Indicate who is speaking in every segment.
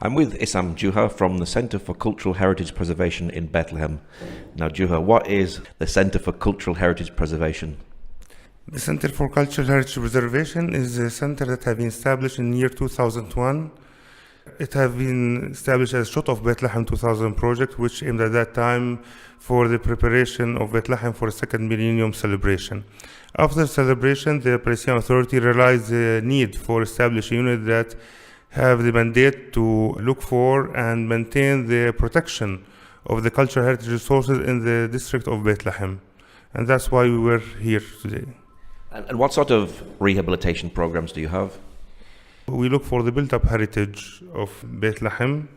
Speaker 1: I'm with Issam Juha from the Centre for Cultural Heritage Preservation in Bethlehem. Now, Juha, what is the Centre for Cultural Heritage Preservation?
Speaker 2: The Center for Cultural Heritage Preservation is a center that has been established in the year 2001. It has been established as Shot of Bethlehem 2000 project, which aimed at that time for the preparation of Bethlehem for a second millennium celebration. After the celebration, the Palestinian Authority realized the need for establishing a unit that have the mandate to look for and maintain the protection of the cultural heritage resources in the district of Bethlehem. And that's why we were here today.
Speaker 1: And what sort of rehabilitation programs do you have?
Speaker 2: We look for the built-up heritage of Bethlehem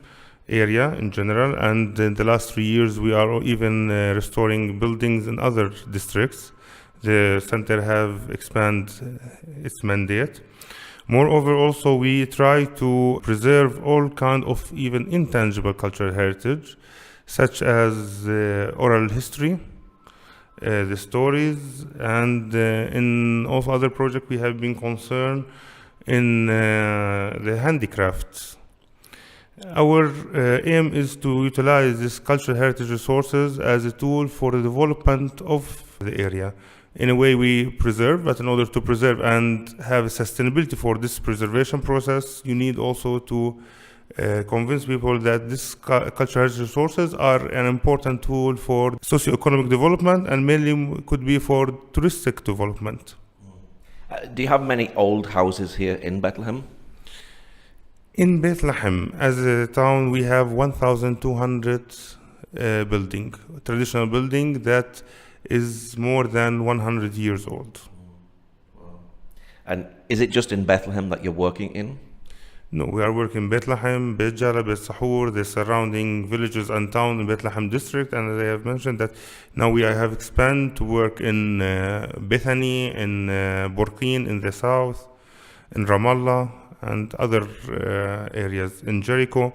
Speaker 2: area in general, and in the last 3 years we are even restoring buildings in other districts. The center have expanded its mandate. Moreover, also we try to preserve all kind of even intangible cultural heritage, such as oral history, the stories, and in also other projects we have been concerned in the handicrafts. Our aim is to utilize these cultural heritage resources as a tool for the development of the area. In a way we preserve, but in order to preserve and have sustainability for this preservation process, you need also to convince people that these cultural heritage resources are an important tool for socio-economic development and mainly could be for touristic development.
Speaker 1: Do you have many old houses here in Bethlehem?
Speaker 2: In Bethlehem, as a town, we have 1,200 traditional building that is more than 100 years old.
Speaker 1: And is it just in Bethlehem that you're working in?
Speaker 2: No, we are working in Bethlehem, Beit Jala, Beit Sahur, the surrounding villages and towns in Bethlehem district. And as I have mentioned that now we have expanded to work in Bethany, in Burqin in the south, in Ramallah, and other areas in Jericho.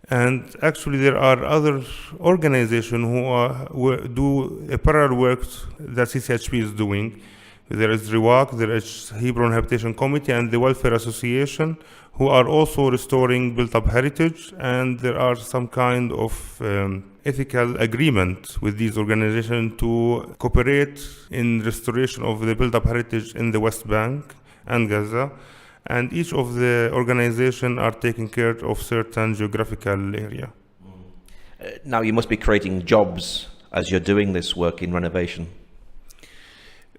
Speaker 2: And actually there are other organizations who do a parallel work that CCHP is doing. There is RIWAC, there is Hebron Habitation Committee, and the Welfare Association, who are also restoring built-up heritage, and there are some kind of ethical agreement with these organizations to cooperate in restoration of the built-up heritage in the West Bank and Gaza. And each of the organizations are taking care of certain geographical area.
Speaker 1: Now you must be creating jobs as you're doing this work in renovation.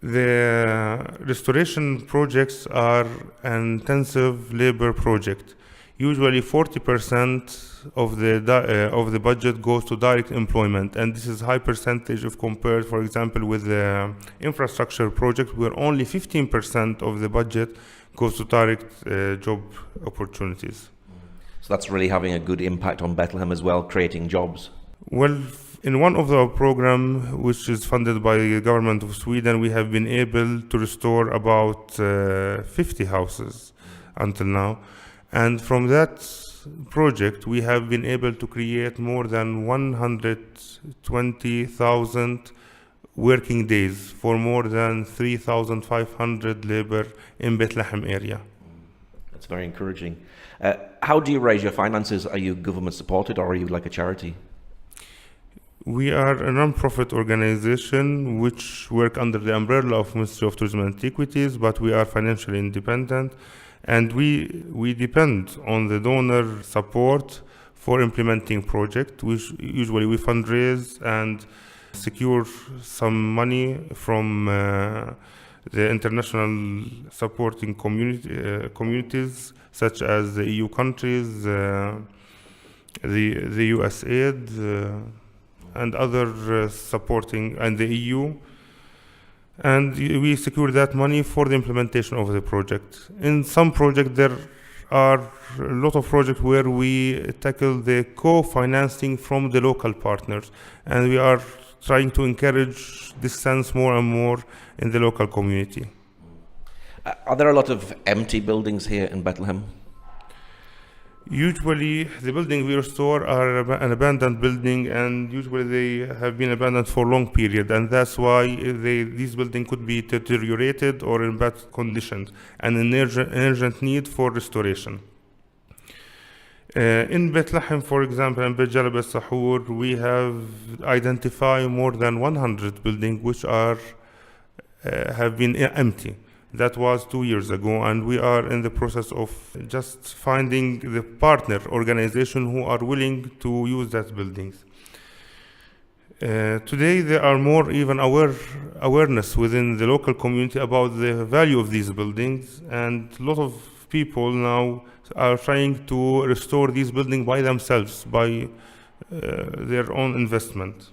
Speaker 2: The restoration projects are an intensive labor project. Usually 40% of the budget goes to direct employment, and this is high percentage if compared, for example, with the infrastructure project, where only 15% of the budget goes to direct job opportunities.
Speaker 1: So that's really having a good impact on Bethlehem as well, creating jobs.
Speaker 2: Well, in one of our programs, which is funded by the government of Sweden, we have been able to restore about 50 houses until now. And from that project, we have been able to create more than 120,000 working days for more than 3,500 labor in Bethlehem area.
Speaker 1: That's very encouraging. How do you raise your finances? Are you government supported or are you like a charity?
Speaker 2: We are a non-profit organization which work under the umbrella of Ministry of Tourism and Antiquities, but we are financially independent, and we depend on the donor support for implementing project, which usually we fundraise and secure some money from the international supporting communities such as the EU countries, the USAID, and other supporting, and the EU, and we secure that money for the implementation of the project. In some projects there are a lot of projects where we tackle the co-financing from the local partners, and we are trying to encourage this sense more and more in the local community.
Speaker 1: Are there a lot of empty buildings here in Bethlehem?
Speaker 2: Usually the buildings we restore are an abandoned building, and usually they have been abandoned for a long period, and that's why these buildings could be deteriorated or in bad conditions and an urgent need for restoration. In Bethlehem, for example, in Beit Jala, Beit Sahur, we have identified more than 100 buildings which have been empty. That was 2 years ago, and we are in the process of just finding the partner organization who are willing to use that buildings. Today, there are more even awareness within the local community about the value of these buildings, and a lot of people now are trying to restore these buildings by themselves, by their own investment.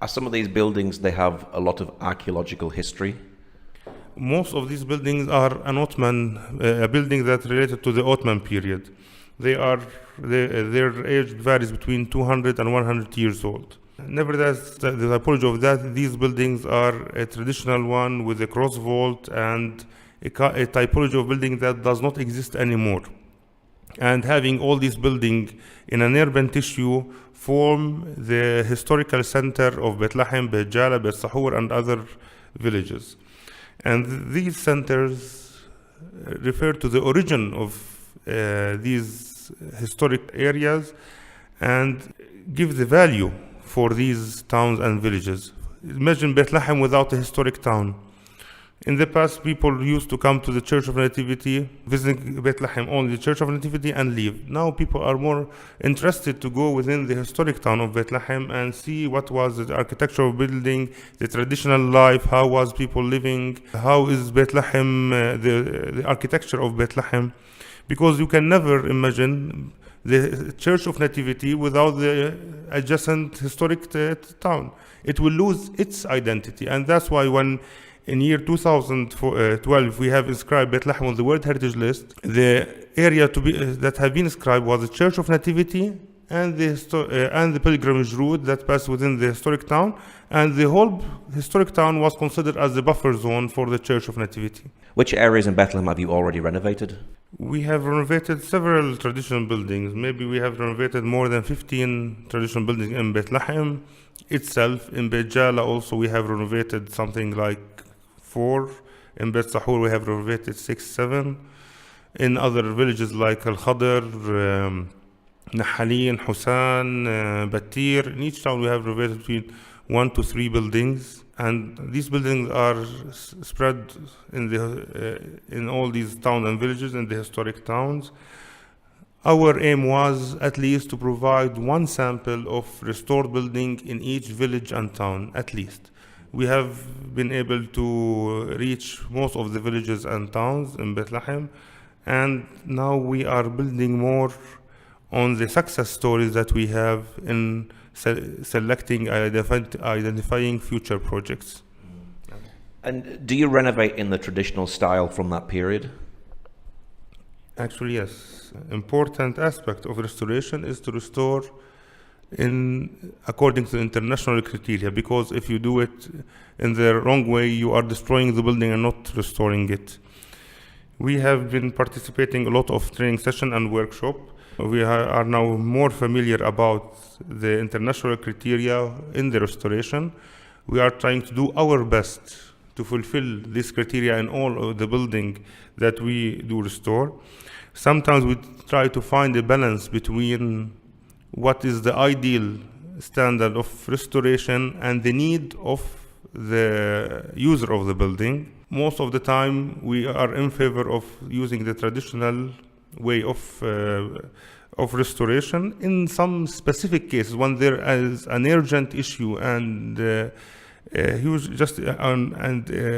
Speaker 1: Are some of these buildings, they have a lot of archaeological history?
Speaker 2: Most of these buildings are an Ottoman building that related to the Ottoman period. Their age varies between 200 and 100 years old. Nevertheless, the typology of these buildings are a traditional one with a cross vault and a typology of building that does not exist anymore. And having all these buildings in an urban tissue form the historical center of Bethlehem, Beit Jala, Beit Sahur, and other villages. And these centers refer to the origin of these historic areas and give the value for these towns and villages. Imagine Bethlehem without a historic town. In the past, people used to come to the Church of Nativity, visiting Bethlehem only the Church of Nativity, and leave. Now people are more interested to go within the historic town of Bethlehem and see what was the architectural building, the traditional life, how was people living, how is Bethlehem, the architecture of Bethlehem. Because you can never imagine the Church of Nativity without the adjacent historic town. It will lose its identity, and that's why when in year 2012 we have inscribed Bethlehem on the World Heritage List, the area that have been inscribed was the Church of Nativity and the pilgrimage route that passed within the historic town, and the whole historic town was considered as the buffer zone for the Church of Nativity.
Speaker 1: Which areas in Bethlehem have you already renovated?
Speaker 2: We have renovated several traditional buildings. Maybe we have renovated more than 15 traditional buildings in Bethlehem itself. In Beit Jala also we have renovated something like 4. In Beit Sahur we have renovated 6, 7. In other villages like Al-Khadr, Nahalin, Husan, Batir, in each town we have renovated between 1 to 3 buildings. And these buildings are spread in all these towns and villages in the historic towns. Our aim was at least to provide one sample of restored building in each village and town, at least. We have been able to reach most of the villages and towns in Bethlehem, and now we are building more on the success stories that we have in selecting, identifying future projects.
Speaker 1: And do you renovate in the traditional style from that period?
Speaker 2: Actually, yes. Important aspect of restoration is to restore according to international criteria, because if you do it in the wrong way, you are destroying the building and not restoring it. We have been participating a lot of training session and workshop. We are now more familiar about the international criteria in the restoration. We are trying to do our best to fulfill this criteria in all of the building that we do restore. Sometimes we try to find a balance between what is the ideal standard of restoration and the need of the user of the building. Most of the time we are in favor of using the traditional way of restoration. In some specific cases, when there is an urgent issue and huge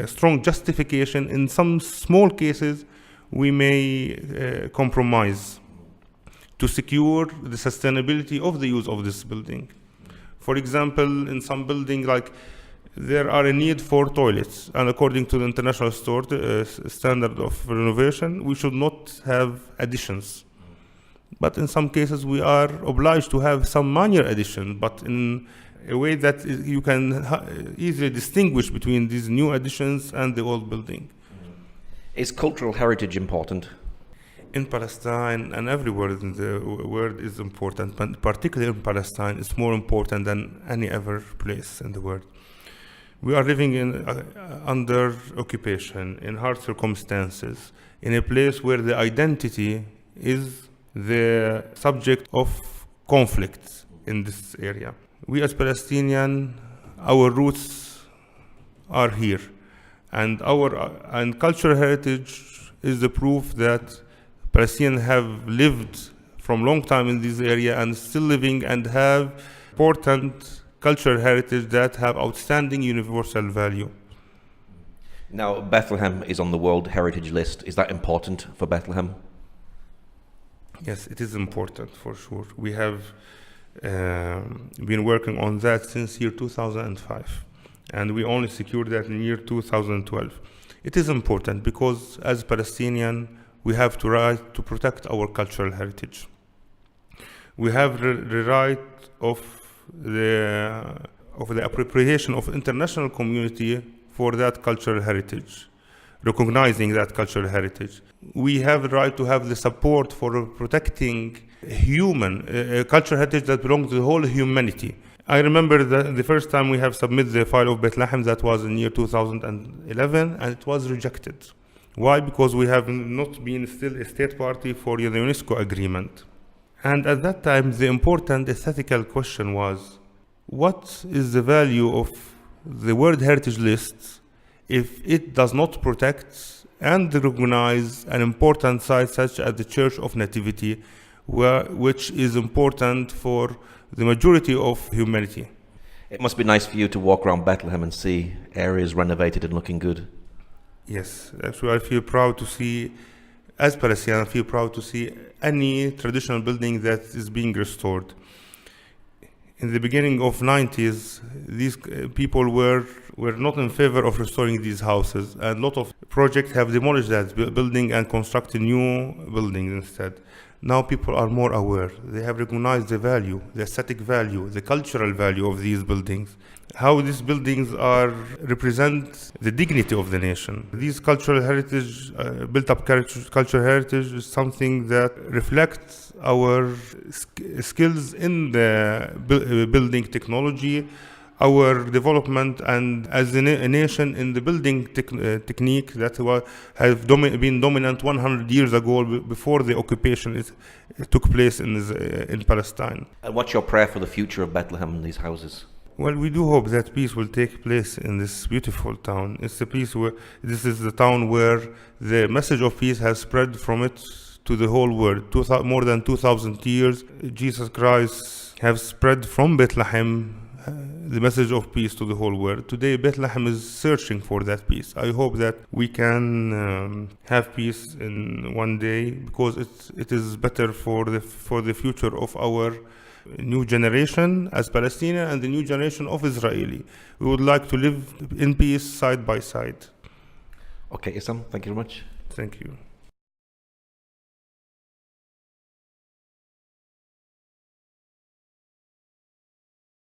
Speaker 2: strong justification, in some small cases we may compromise to secure the sustainability of the use of this building. For example, in some building, like there are a need for toilets, and according to the international standard of renovation, we should not have additions. But in some cases, we are obliged to have some minor addition, but in a way that you can easily distinguish between these new additions and the old building.
Speaker 1: Is cultural heritage important?
Speaker 2: In Palestine and everywhere in the world is important, but particularly in Palestine, it's more important than any other place in the world. We are living under occupation, in hard circumstances, in a place where the identity is the subject of conflict in this area. We as Palestinians, our roots are here, and cultural heritage is the proof that Palestinians have lived from long time in this area and still living and have important cultural heritage that have outstanding universal value.
Speaker 1: Now, Bethlehem is on the World Heritage List. Is that important for Bethlehem?
Speaker 2: Yes, it is important for sure. We have been working on that since year 2005, and we only secured that in year 2012. It is important because as Palestinian, we have the right to protect our cultural heritage. We have the right of the appropriation of international community for that cultural heritage, recognizing that cultural heritage. We have the right to have the support for protecting human cultural heritage that belongs to the whole humanity. I remember the first time we have submitted the file of Bethlehem, that was in year 2011, and it was rejected. Why? Because we have not been still a state party for the UNESCO agreement. And at that time, the important ethical question was, what is the value of the World Heritage List if it does not protect and recognize an important site such as the Church of Nativity, which is important for the majority of humanity?
Speaker 1: It must be nice for you to walk around Bethlehem and see areas renovated and looking good.
Speaker 2: Yes, actually I feel proud to see, as Palestinian, I feel proud to see any traditional building that is being restored. In the beginning of 90s, these people were not in favor of restoring these houses, and a lot of projects have demolished that building and constructed new buildings instead. Now people are more aware. They have recognized the value, the aesthetic value, the cultural value of these buildings, how these buildings represent the dignity of the nation. These cultural heritage, built-up cultural heritage, is something that reflects our skills in the building technology, our development, and as a nation in the building technique that have been dominant 100 years ago before the occupation took place in Palestine.
Speaker 1: And what's your prayer for the future of Bethlehem and these houses?
Speaker 2: Well, we do hope that peace will take place in this beautiful town. It's a peace where this is the town where the message of peace has spread from it to the whole world. More than 2,000 years, Jesus Christ has spread from Bethlehem the message of peace to the whole world. Today, Bethlehem is searching for that peace. I hope that we can have peace in one day, because it is better for the future of our new generation as Palestinian and the new generation of Israeli. We would like to live in peace side by side.
Speaker 1: Okay, Issam, thank you very much.
Speaker 2: Thank you.